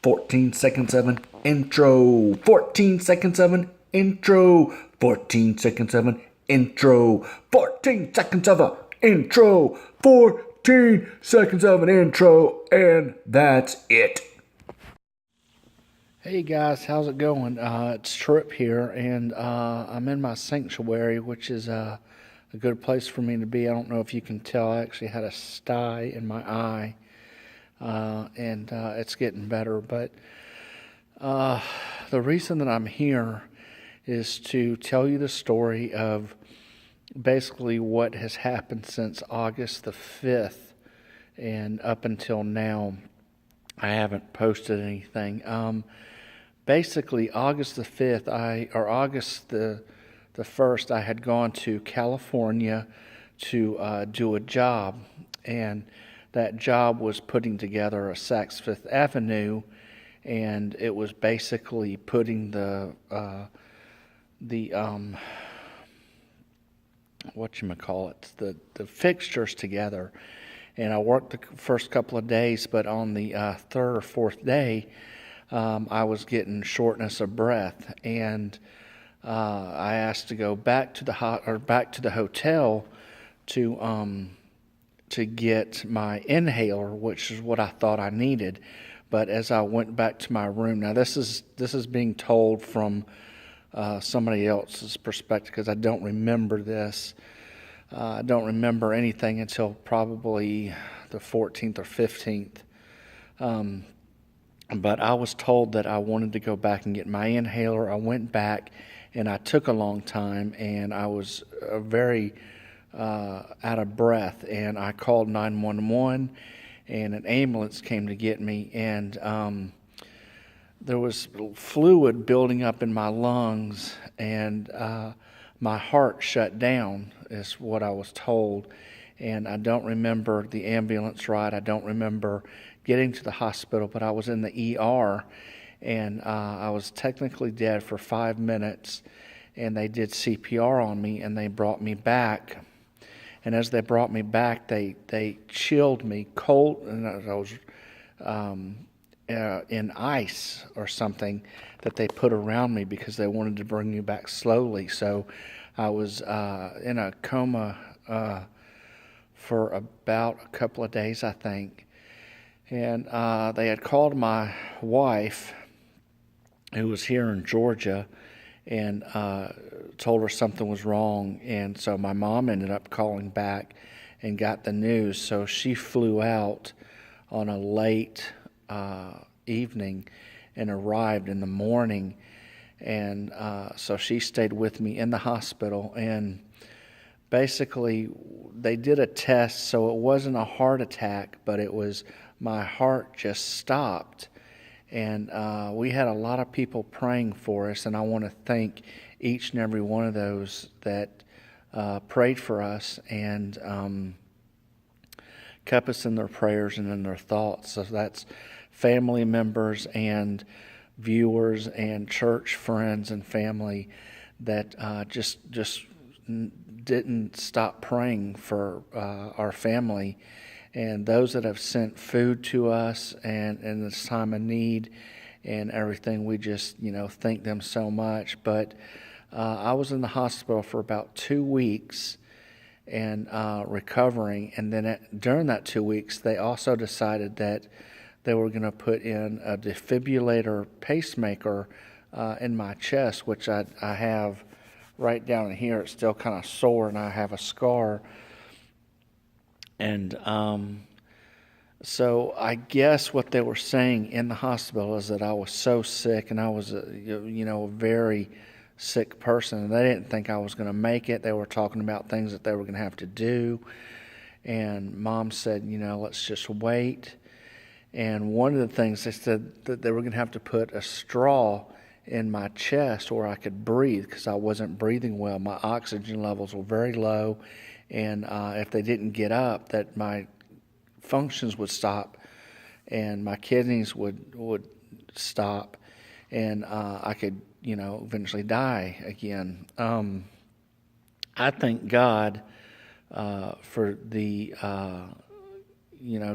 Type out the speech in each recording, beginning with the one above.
14 seconds of an intro. 14 seconds of an intro. 14 seconds of an intro. 14 seconds of an intro. 14 seconds of an intro. And that's it. Hey guys, how's it going? It's Trip here, and I'm in my sanctuary, which is a good place for me to be. I don't know if you can tell, I actually had a sty in my eye, and it's getting better. But the reason that I'm here is to tell you the story of basically what has happened since August the 5th, and up until now. I haven't posted anything. Basically, August the 5th, or August the 1st, I had gone to California to do a job, and that job was putting together a Saks Fifth Avenue, and it was basically putting the the fixtures together. And I worked the first couple of days, but on the third or fourth day, I was getting shortness of breath, and I asked to go back to the hotel to get my inhaler, which is what I thought I needed. But as I went back to my room, now this is being told from somebody else's perspective, because I don't remember this. I don't remember anything until probably the 14th or 15th. But I was told that I wanted to go back and get my inhaler. I went back, and I took a long time, and I was very out of breath. And I called 911, and an ambulance came to get me. And there was fluid building up in my lungs, and my heart shut down, is what I was told. And I don't remember the ambulance ride. I don't remember getting to the hospital, but I was in the ER, and I was technically dead for 5 minutes, and they did CPR on me, and they brought me back. And as they brought me back, they chilled me cold, and I was in ice or something that they put around me because they wanted to bring me back slowly. So I was in a coma for about a couple of days, I think. And they had called my wife, who was here in Georgia, and told her something was wrong. And so my mom ended up calling back and got the news. So she flew out on a late evening and arrived in the morning. And so she stayed with me in the hospital. And basically, they did a test, so it wasn't a heart attack, but it was my heart just stopped. And we had a lot of people praying for us, and I want to thank each and every one of those that prayed for us and kept us in their prayers and in their thoughts. So that's family members and viewers and church friends and family that just didn't stop praying for our family, and those that have sent food to us and in this time of need and everything. We just thank them so much. But I was in the hospital for about 2 weeks and recovering, and then during that 2 weeks they also decided that they were going to put in a defibrillator pacemaker in my chest, which I have right down here. It's still kind of sore, and I have a scar. And so I guess what they were saying in the hospital is that I was so sick, and I was a very sick person, and they didn't think I was going to make it. They were talking about things that they were going to have to do, and Mom said, let's just wait. And one of the things, they said that they were going to have to put a straw in my chest where I could breathe, because I wasn't breathing well. My oxygen levels were very low, and if they didn't get up, that my functions would stop, and my kidneys would stop, and I could eventually die again. I thank God for the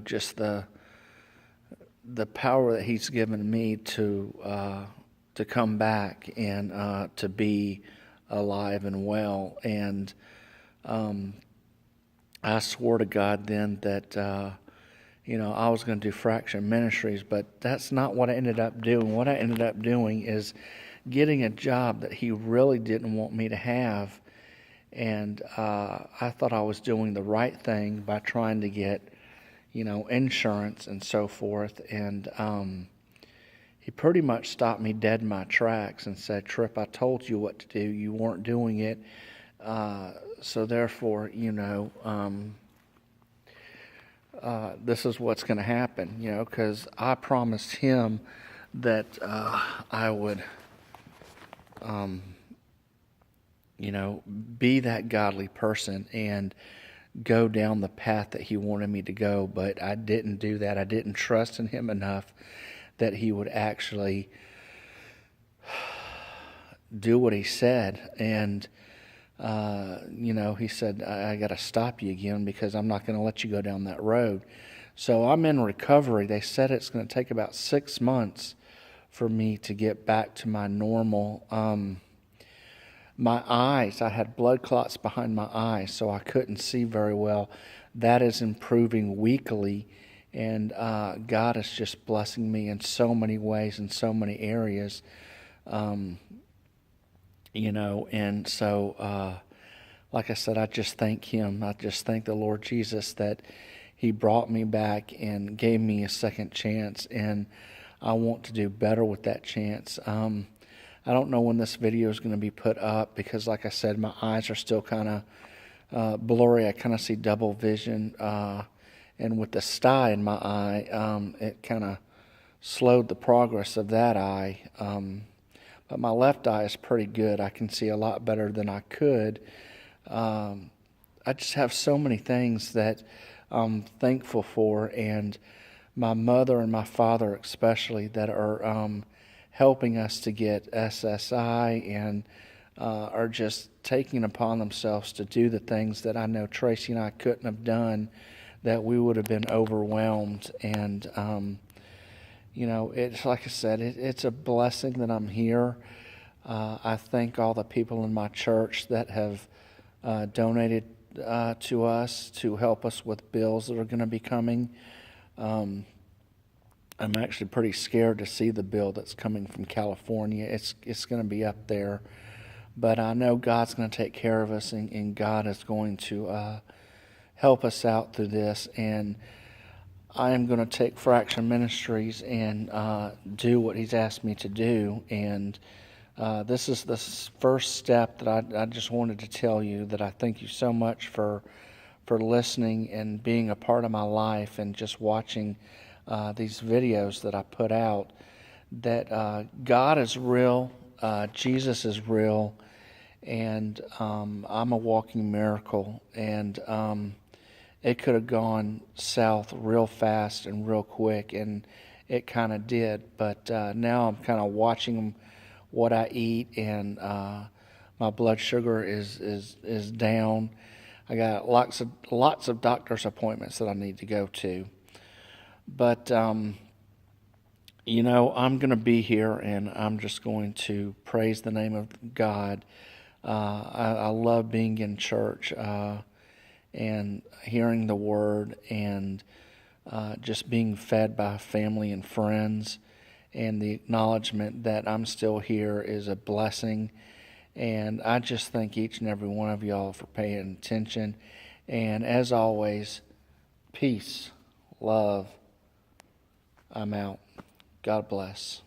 just the power that He's given me to come back and to be alive and well. And I swore to God then that I was going to do Fraction Ministries, but that's not what I ended up doing. What I ended up doing is getting a job that He really didn't want me to have. And I thought I was doing the right thing by trying to get, insurance and so forth. And He pretty much stopped me dead in my tracks and said, "Trip, I told you what to do. You weren't doing it. So therefore, this is what's going to happen, because I promised Him that I would, be that godly person and go down the path that He wanted me to go. But I didn't do that. I didn't trust in Him enough that He would actually do what He said. And He said, I got to stop you again because I'm not going to let you go down that road. So I'm in recovery. They said it's going to take about 6 months for me to get back to my normal. My eyes, I had blood clots behind my eyes, so I couldn't see very well. That is improving weekly, and God is just blessing me in so many ways, in so many areas. And so, like I said, I just thank Him. I just thank the Lord Jesus that He brought me back and gave me a second chance, and I want to do better with that chance. I don't know when this video is going to be put up because, like I said, my eyes are still kind of blurry. I kind of see double vision, and with the sty in my eye, it kind of slowed the progress of that eye. But my left eye is pretty good. I can see a lot better than I could. I just have so many things that I'm thankful for, and my mother and my father especially that are helping us to get SSI and are just taking upon themselves to do the things that I know Tracy and I couldn't have done, that we would have been overwhelmed. And it's like I said, it's a blessing that I'm here. I thank all the people in my church that have donated to us to help us with bills that are going to be coming. I'm actually pretty scared to see the bill that's coming from California. It's going to be up there. But I know God's going to take care of us, and God is going to help us out through this. And I am going to take Fraction Ministries and do what He's asked me to do. And this is the first step that I just wanted to tell you that I thank you so much for listening and being a part of my life and just watching these videos that I put out. That God is real, Jesus is real, and I'm a walking miracle. And it could have gone south real fast and real quick, and it kind of did. But now I'm kind of watching what I eat, and my blood sugar is down. I got lots of doctor's appointments that I need to go to. But I'm going to be here, and I'm just going to praise the name of God. I love being in church and hearing the Word, and just being fed by family and friends, and the acknowledgement that I'm still here is a blessing. And I just thank each and every one of y'all for paying attention. And as always, peace, love. I'm out. God bless.